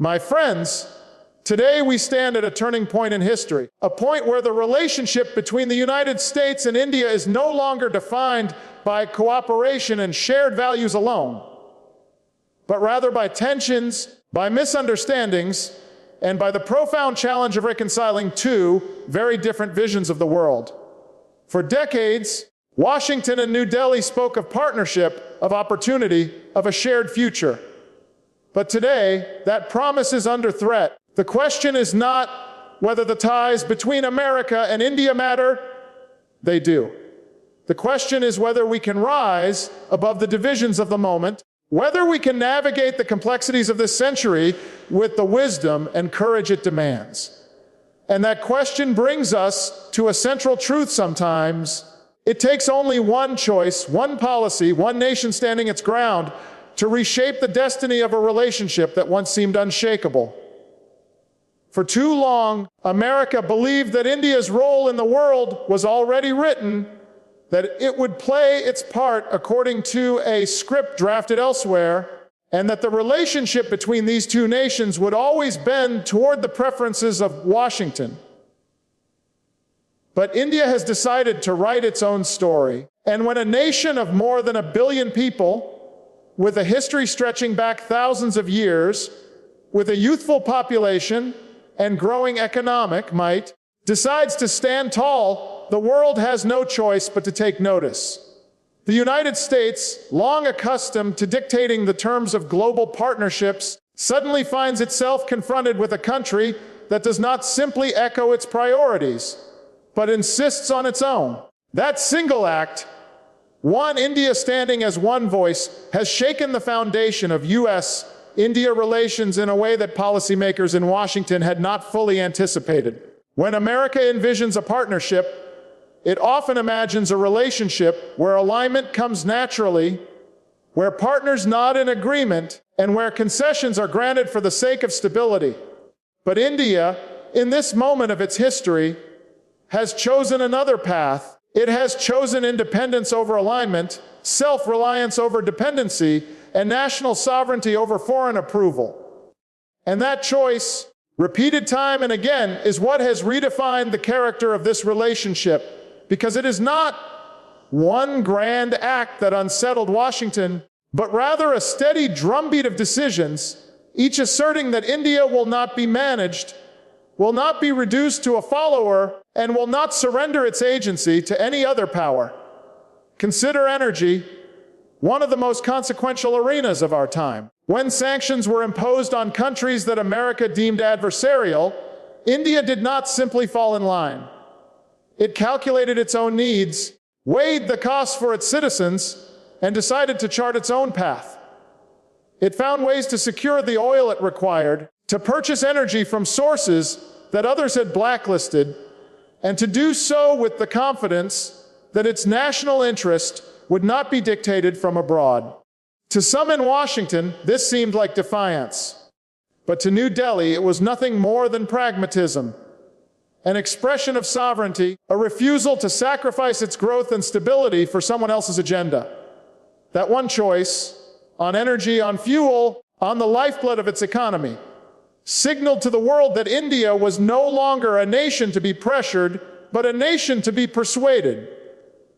My friends, today we stand at a turning point in history, a point where the relationship between the United States and India is no longer defined by cooperation and shared values alone, but rather by tensions, by misunderstandings, and by the profound challenge of reconciling two very different visions of the world. For decades, Washington and New Delhi spoke of partnership, of opportunity, of a shared future. But today, that promise is under threat. The question is not whether the ties between America and India matter. They do. The question is whether we can rise above the divisions of the moment, whether we can navigate the complexities of this century with the wisdom and courage it demands. And that question brings us to a central truth sometimes. It takes only one choice, one policy, one nation standing its ground to reshape the destiny of a relationship that once seemed unshakable. For too long, America believed that India's role in the world was already written, that it would play its part according to a script drafted elsewhere, and that the relationship between these two nations would always bend toward the preferences of Washington. But India has decided to write its own story, and when a nation of more than 1 billion people, with a history stretching back thousands of years, with a youthful population and growing economic might, decides to stand tall, the world has no choice but to take notice. The United States, long accustomed to dictating the terms of global partnerships, suddenly finds itself confronted with a country that does not simply echo its priorities, but insists on its own. That single act, one India standing as one voice, has shaken the foundation of U.S.-India relations in a way that policymakers in Washington had not fully anticipated. When America envisions a partnership, it often imagines a relationship where alignment comes naturally, where partners nod in agreement, and where concessions are granted for the sake of stability. But India, in this moment of its history, has chosen another path. It has chosen independence over alignment, self-reliance over dependency, and national sovereignty over foreign approval. And that choice, repeated time and again, is what has redefined the character of this relationship, because it is not one grand act that unsettled Washington, but rather a steady drumbeat of decisions, each asserting that India will not be managed, will not be reduced to a follower, and will not surrender its agency to any other power. Consider energy, one of the most consequential arenas of our time. When sanctions were imposed on countries that America deemed adversarial, India did not simply fall in line. It calculated its own needs, weighed the costs for its citizens, and decided to chart its own path. It found ways to secure the oil it required, to purchase energy from sources that others had blacklisted, and to do so with the confidence that its national interest would not be dictated from abroad. To some in Washington, this seemed like defiance. But to New Delhi, it was nothing more than pragmatism, an expression of sovereignty, a refusal to sacrifice its growth and stability for someone else's agenda. That one choice, on energy, on fuel, on the lifeblood of its economy, signaled to the world that India was no longer a nation to be pressured, but a nation to be persuaded.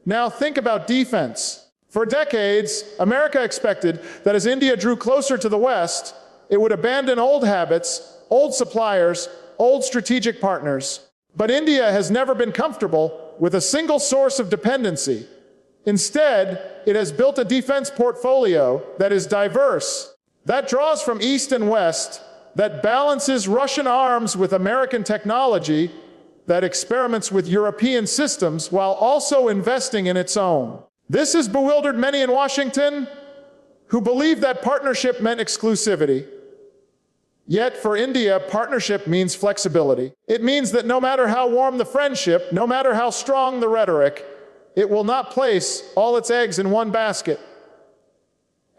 Now think about defense. For decades, America expected that as India drew closer to the West, it would abandon old habits, old suppliers, old strategic partners. But India has never been comfortable with a single source of dependency. Instead, it has built a defense portfolio that is diverse, that draws from East and West, that balances Russian arms with American technology, that experiments with European systems while also investing in its own. This has bewildered many in Washington who believe that partnership meant exclusivity. Yet for India, partnership means flexibility. It means that no matter how warm the friendship, no matter how strong the rhetoric, it will not place all its eggs in one basket.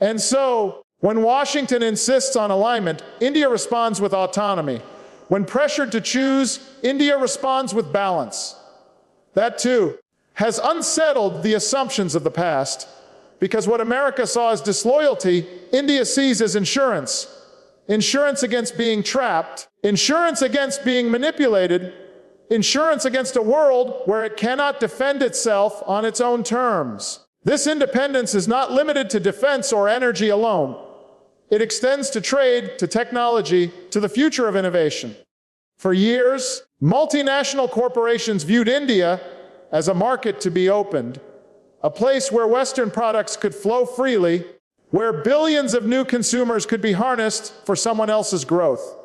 And so, when Washington insists on alignment, India responds with autonomy. When pressured to choose, India responds with balance. That, too, has unsettled the assumptions of the past, because what America saw as disloyalty, India sees as insurance. insurance against being trapped, insurance against being manipulated, insurance against a world where it cannot defend itself on its own terms. This independence is not limited to defense or energy alone. It extends to trade, to technology, to the future of innovation. For years, multinational corporations viewed India as a market to be opened, a place where Western products could flow freely, where billions of new consumers could be harnessed for someone else's growth.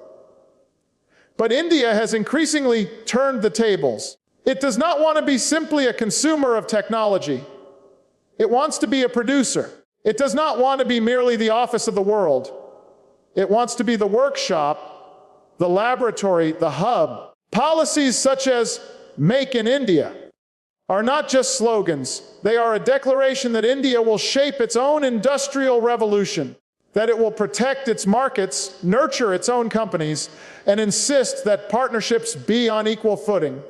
But India has increasingly turned the tables. It does not want to be simply a consumer of technology. It wants to be a producer. It does not want to be merely the office of the world. It wants to be the workshop, the laboratory, the hub. Policies such as Make in India are not just slogans. They are a declaration that India will shape its own industrial revolution, that it will protect its markets, nurture its own companies, and insist that partnerships be on equal footing.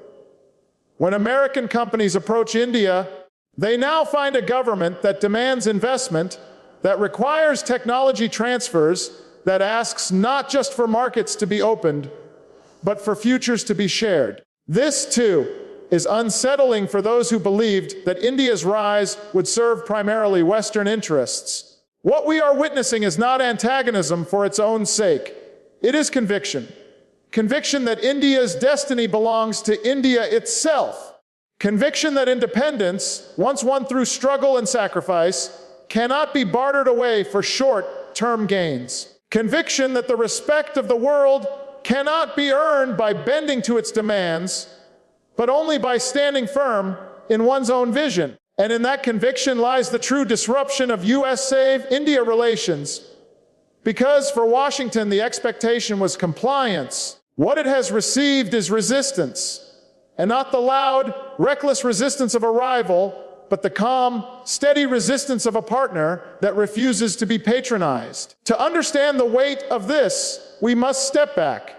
When American companies approach India, they now find a government that demands investment, that requires technology transfers, that asks not just for markets to be opened, but for futures to be shared. This, too, is unsettling for those who believed that India's rise would serve primarily Western interests. What we are witnessing is not antagonism for its own sake. It is conviction. Conviction that India's destiny belongs to India itself. Conviction that independence, once won through struggle and sacrifice, cannot be bartered away for short-term gains. Conviction that the respect of the world cannot be earned by bending to its demands, but only by standing firm in one's own vision. And in that conviction lies the true disruption of US-India relations. Because for Washington, the expectation was compliance. What it has received is resistance, and not the loud, reckless resistance of a rival, but the calm, steady resistance of a partner that refuses to be patronized. To understand the weight of this, we must step back.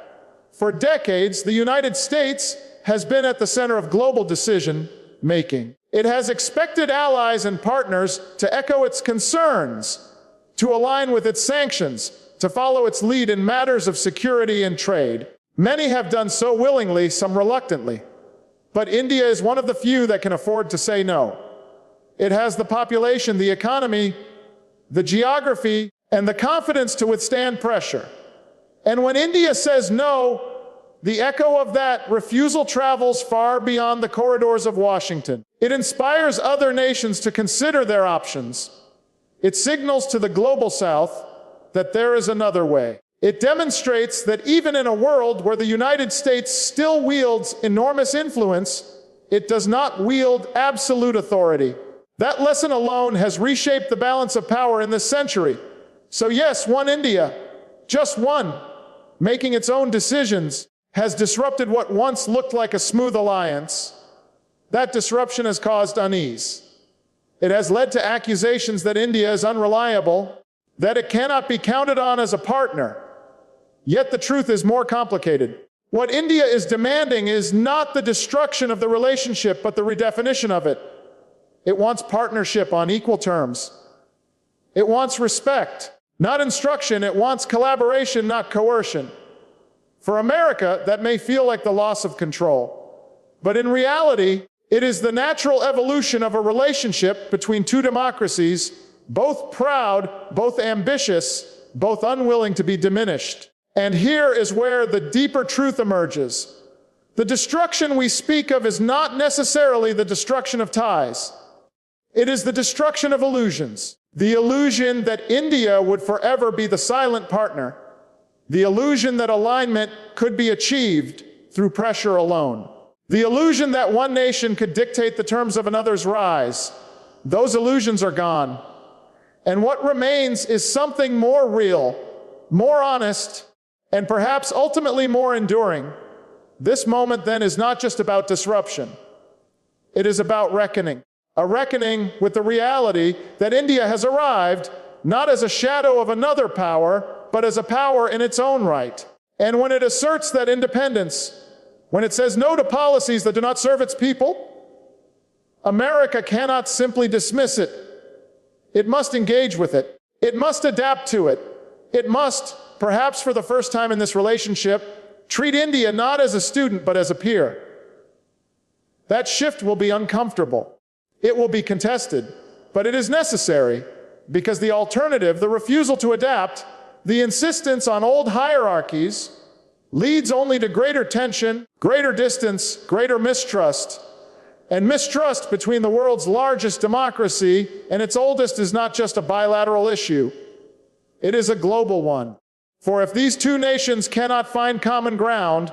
For decades, the United States has been at the center of global decision-making. It has expected allies and partners to echo its concerns, to align with its sanctions, to follow its lead in matters of security and trade. Many have done so willingly, some reluctantly. But India is one of the few that can afford to say no. It has the population, the economy, the geography, and the confidence to withstand pressure. And when India says no, the echo of that refusal travels far beyond the corridors of Washington. It inspires other nations to consider their options. It signals to the global South that there is another way. It demonstrates that even in a world where the United States still wields enormous influence, it does not wield absolute authority. That lesson alone has reshaped the balance of power in this century. So yes, one India, just one, making its own decisions, has disrupted what once looked like a smooth alliance. That disruption has caused unease. It has led to accusations that India is unreliable, that it cannot be counted on as a partner. Yet the truth is more complicated. What India is demanding is not the destruction of the relationship, but the redefinition of it. It wants partnership on equal terms. It wants respect, not instruction. It wants collaboration, not coercion. For America, that may feel like the loss of control. But in reality, it is the natural evolution of a relationship between two democracies, both proud, both ambitious, both unwilling to be diminished. And here is where the deeper truth emerges. The destruction we speak of is not necessarily the destruction of ties. It is the destruction of illusions. The illusion that India would forever be the silent partner. The illusion that alignment could be achieved through pressure alone. The illusion that one nation could dictate the terms of another's rise. Those illusions are gone. And what remains is something more real, more honest, and perhaps ultimately more enduring. This moment then is not just about disruption. It is about reckoning. A reckoning with the reality that India has arrived not as a shadow of another power, but as a power in its own right. And when it asserts that independence, when it says no to policies that do not serve its people, America cannot simply dismiss it. It must engage with it. It must adapt to it. It must, perhaps for the first time in this relationship, treat India not as a student but as a peer. That shift will be uncomfortable. It will be contested, but it is necessary because the alternative, the refusal to adapt, the insistence on old hierarchies, leads only to greater tension, greater distance, greater mistrust. And mistrust between the world's largest democracy and its oldest is not just a bilateral issue. It is a global one. For if these two nations cannot find common ground,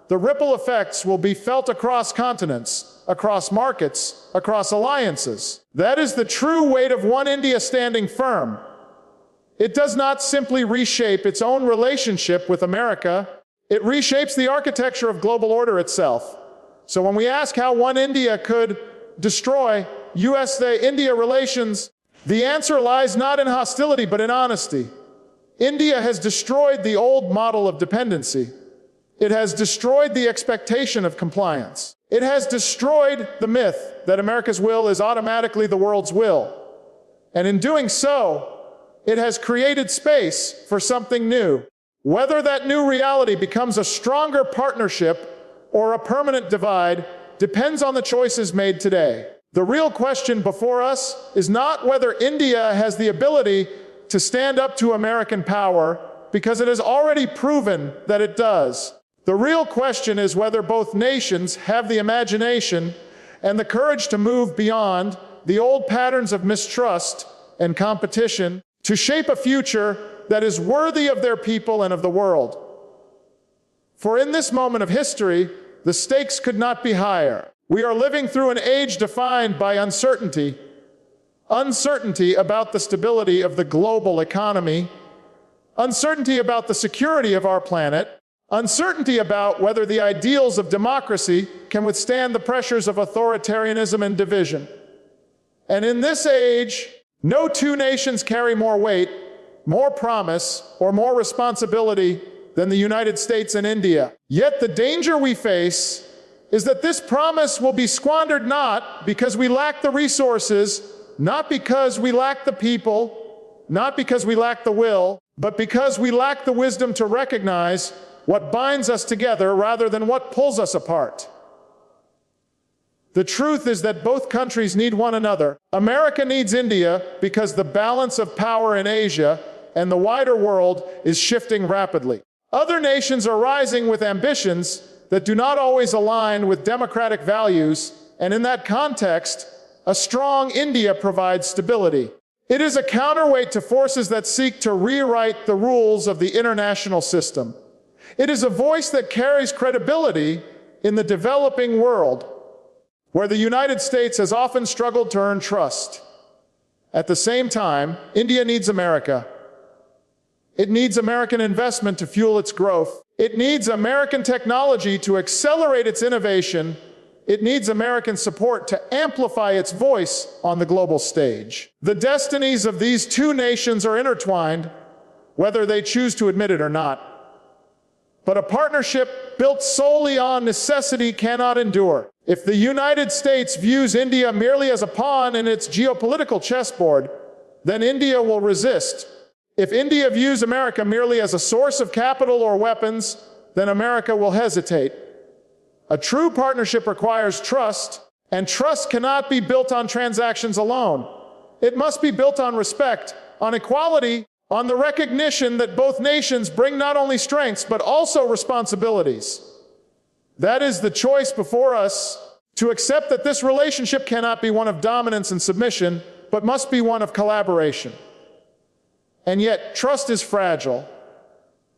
the ripple effects will be felt across continents, across markets, across alliances. That is the true weight of one India standing firm. It does not simply reshape its own relationship with America, it reshapes the architecture of global order itself. So when we ask how one India could destroy US-India relations, the answer lies not in hostility but in honesty. India has destroyed the old model of dependency. It has destroyed the expectation of compliance. It has destroyed the myth that America's will is automatically the world's will. And in doing so, it has created space for something new. Whether that new reality becomes a stronger partnership or a permanent divide depends on the choices made today. The real question before us is not whether India has the ability to stand up to American power, because it has already proven that it does. The real question is whether both nations have the imagination and the courage to move beyond the old patterns of mistrust and competition to shape a future that is worthy of their people and of the world. For in this moment of history, the stakes could not be higher. We are living through an age defined by uncertainty. Uncertainty about the stability of the global economy, uncertainty about the security of our planet, uncertainty about whether the ideals of democracy can withstand the pressures of authoritarianism and division. And in this age, no two nations carry more weight, more promise, or more responsibility than the United States and India. Yet the danger we face is that this promise will be squandered not because we lack the resources, not because we lack the people, not because we lack the will, but because we lack the wisdom to recognize what binds us together rather than what pulls us apart. The truth is that both countries need one another. America needs India because the balance of power in Asia and the wider world is shifting rapidly. Other nations are rising with ambitions that do not always align with democratic values, and in that context, a strong India provides stability. It is a counterweight to forces that seek to rewrite the rules of the international system. It is a voice that carries credibility in the developing world, where the United States has often struggled to earn trust. At the same time, India needs America. It needs American investment to fuel its growth. It needs American technology to accelerate its innovation. It needs American support to amplify its voice on the global stage. The destinies of these two nations are intertwined, whether they choose to admit it or not. But a partnership built solely on necessity cannot endure. If the United States views India merely as a pawn in its geopolitical chessboard, then India will resist. If India views America merely as a source of capital or weapons, then America will hesitate. A true partnership requires trust, and trust cannot be built on transactions alone. It must be built on respect, on equality, on the recognition that both nations bring not only strengths but also responsibilities. That is the choice before us, to accept that this relationship cannot be one of dominance and submission, but must be one of collaboration. And yet, trust is fragile.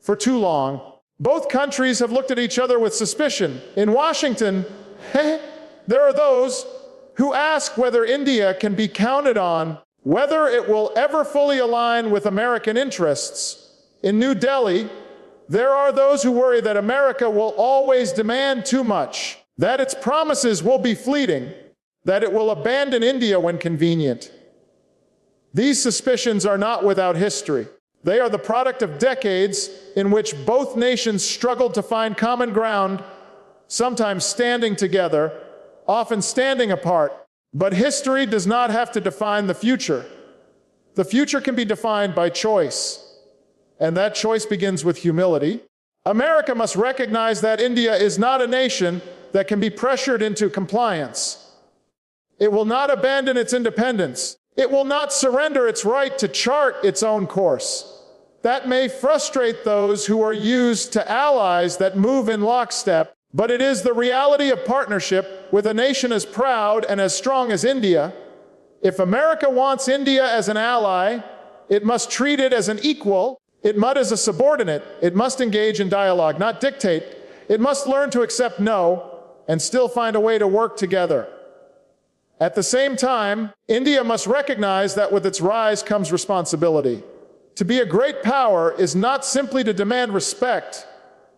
For too long, both countries have looked at each other with suspicion. In Washington, there are those who ask whether India can be counted on, whether it will ever fully align with American interests. In New Delhi, there are those who worry that America will always demand too much, that its promises will be fleeting, that it will abandon India when convenient. These suspicions are not without history. They are the product of decades in which both nations struggled to find common ground, sometimes standing together, often standing apart. But history does not have to define the future. The future can be defined by choice. And that choice begins with humility. America must recognize that India is not a nation that can be pressured into compliance. It will not abandon its independence. It will not surrender its right to chart its own course. That may frustrate those who are used to allies that move in lockstep, but it is the reality of partnership with a nation as proud and as strong as India. If America wants India as an ally, it must treat it as an equal. It must as a subordinate. It must engage in dialogue, not dictate. It must learn to accept no and still find a way to work together. At the same time, India must recognize that with its rise comes responsibility. To be a great power is not simply to demand respect,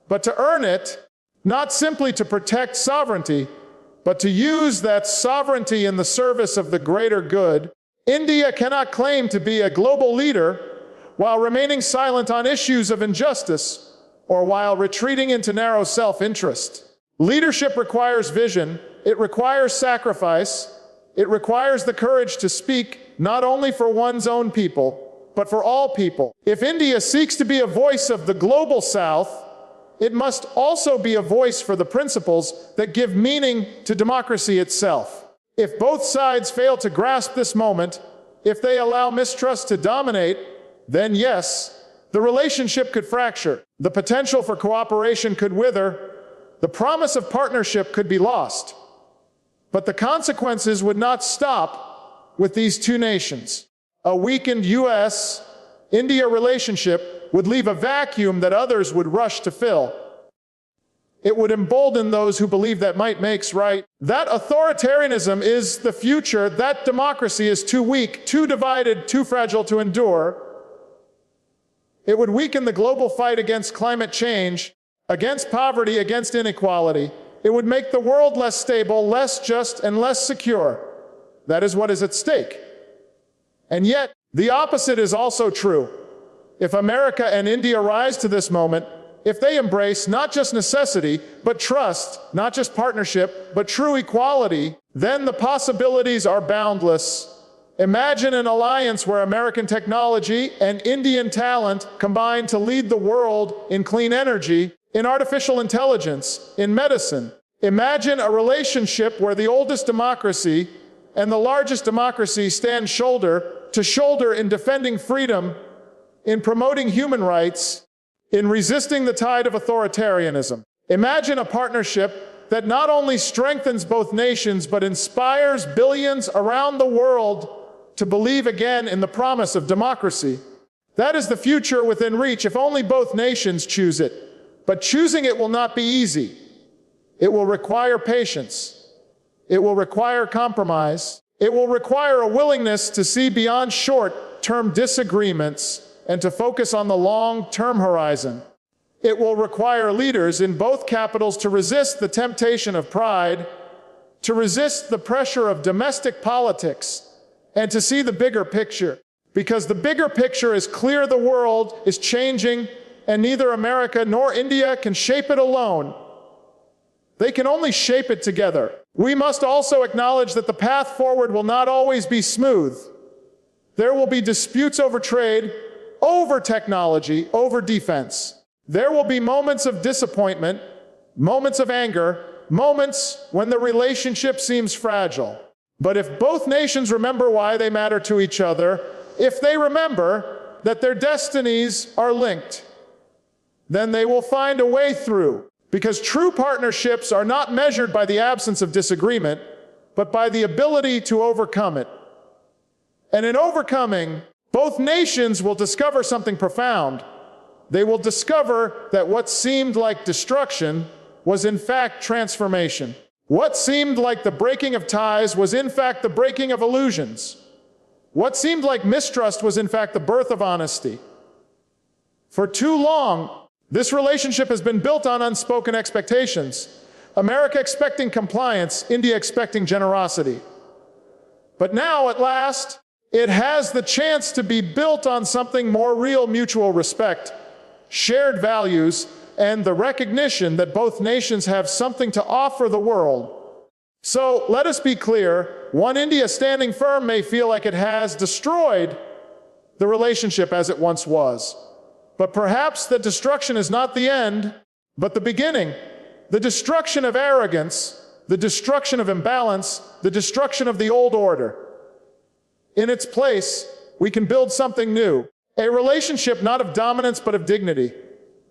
but to earn it, not simply to protect sovereignty, but to use that sovereignty in the service of the greater good. India cannot claim to be a global leader while remaining silent on issues of injustice or while retreating into narrow self-interest. Leadership requires vision, it requires sacrifice, it requires the courage to speak not only for one's own people, but for all people. If India seeks to be a voice of the global South, it must also be a voice for the principles that give meaning to democracy itself. If both sides fail to grasp this moment, if they allow mistrust to dominate, then yes, the relationship could fracture. The potential for cooperation could wither. The promise of partnership could be lost. But the consequences would not stop with these two nations. A weakened U.S.-India relationship would leave a vacuum that others would rush to fill. It would embolden those who believe that might makes right. That authoritarianism is the future. That democracy is too weak, too divided, too fragile to endure. It would weaken the global fight against climate change, against poverty, against inequality. It would make the world less stable, less just, and less secure. That is what is at stake. And yet, the opposite is also true. If America and India rise to this moment, if they embrace not just necessity, but trust, not just partnership, but true equality, then the possibilities are boundless. Imagine an alliance where American technology and Indian talent combine to lead the world in clean energy, in artificial intelligence, in medicine. Imagine a relationship where the oldest democracy and the largest democracy stand shoulder to shoulder in defending freedom, in promoting human rights, in resisting the tide of authoritarianism. Imagine a partnership that not only strengthens both nations, but inspires billions around the world to believe again in the promise of democracy. That is the future within reach if only both nations choose it. But choosing it will not be easy. It will require patience. It will require compromise. It will require a willingness to see beyond short-term disagreements and to focus on the long-term horizon. It will require leaders in both capitals to resist the temptation of pride, to resist the pressure of domestic politics, and to see the bigger picture. Because the bigger picture is clear: the world is changing, and neither America nor India can shape it alone. They can only shape it together. We must also acknowledge that the path forward will not always be smooth. There will be disputes over trade, over technology, over defense. There will be moments of disappointment, moments of anger, moments when the relationship seems fragile. But if both nations remember why they matter to each other, if they remember that their destinies are linked, then they will find a way through. Because true partnerships are not measured by the absence of disagreement, but by the ability to overcome it. And in overcoming, both nations will discover something profound. They will discover that what seemed like destruction was in fact transformation. What seemed like the breaking of ties was in fact the breaking of illusions. What seemed like mistrust was in fact the birth of honesty. For too long, this relationship has been built on unspoken expectations. America expecting compliance, India expecting generosity. But now, at last, it has the chance to be built on something more real: mutual respect, shared values, and the recognition that both nations have something to offer the world. So, let us be clear, one India standing firm may feel like it has destroyed the relationship as it once was. But perhaps that destruction is not the end, but the beginning. The destruction of arrogance, the destruction of imbalance, the destruction of the old order. In its place, we can build something new. A relationship not of dominance but of dignity.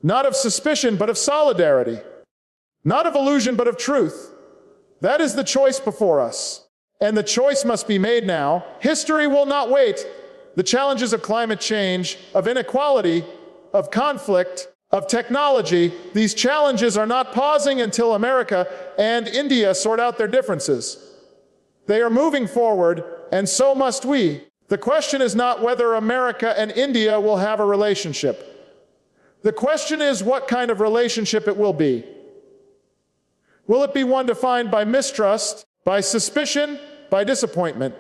Not of suspicion but of solidarity. Not of illusion but of truth. That is the choice before us. And the choice must be made now. History will not wait. The challenges of climate change, of inequality, of conflict, of technology, these challenges are not pausing until America and India sort out their differences. They are moving forward, and so must we. The question is not whether America and India will have a relationship. The question is what kind of relationship it will be. Will it be one defined by mistrust, by suspicion, by disappointment?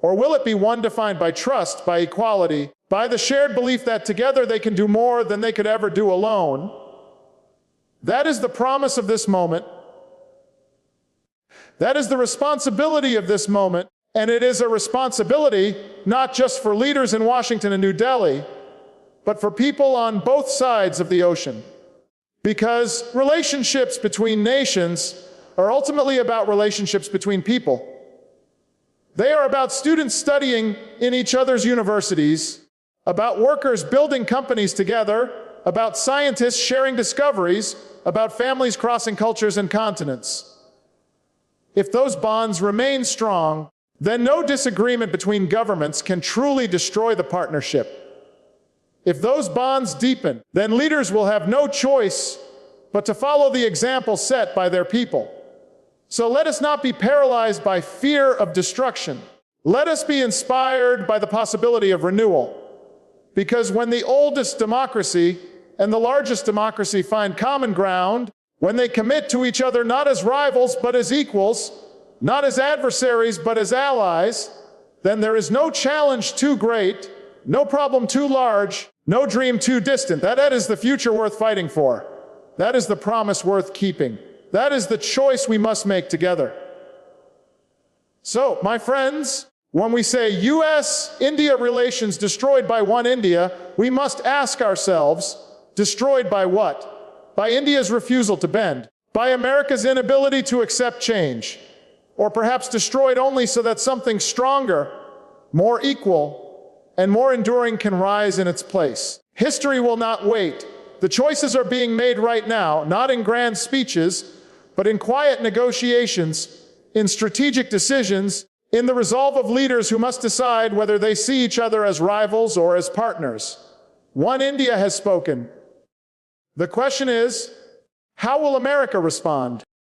Or will it be one defined by trust, by equality, by the shared belief that together they can do more than they could ever do alone? That is the promise of this moment. That is the responsibility of this moment. And it is a responsibility not just for leaders in Washington and New Delhi, but for people on both sides of the ocean. Because relationships between nations are ultimately about relationships between people. They are about students studying in each other's universities, about workers building companies together, about scientists sharing discoveries, about families crossing cultures and continents. If those bonds remain strong, then no disagreement between governments can truly destroy the partnership. If those bonds deepen, then leaders will have no choice but to follow the example set by their people. So let us not be paralyzed by fear of destruction. Let us be inspired by the possibility of renewal. Because when the oldest democracy and the largest democracy find common ground, when they commit to each other not as rivals but as equals, not as adversaries but as allies, then there is no challenge too great, no problem too large, no dream too distant. That is the future worth fighting for. That is the promise worth keeping. That is the choice we must make together. So, my friends, when we say US-India relations destroyed by one India, we must ask ourselves, destroyed by what? By India's refusal to bend, by America's inability to accept change, or perhaps destroyed only so that something stronger, more equal, and more enduring can rise in its place. History will not wait. The choices are being made right now, not in grand speeches, but in quiet negotiations, in strategic decisions, in the resolve of leaders who must decide whether they see each other as rivals or as partners. One India has spoken. The question is, how will America respond?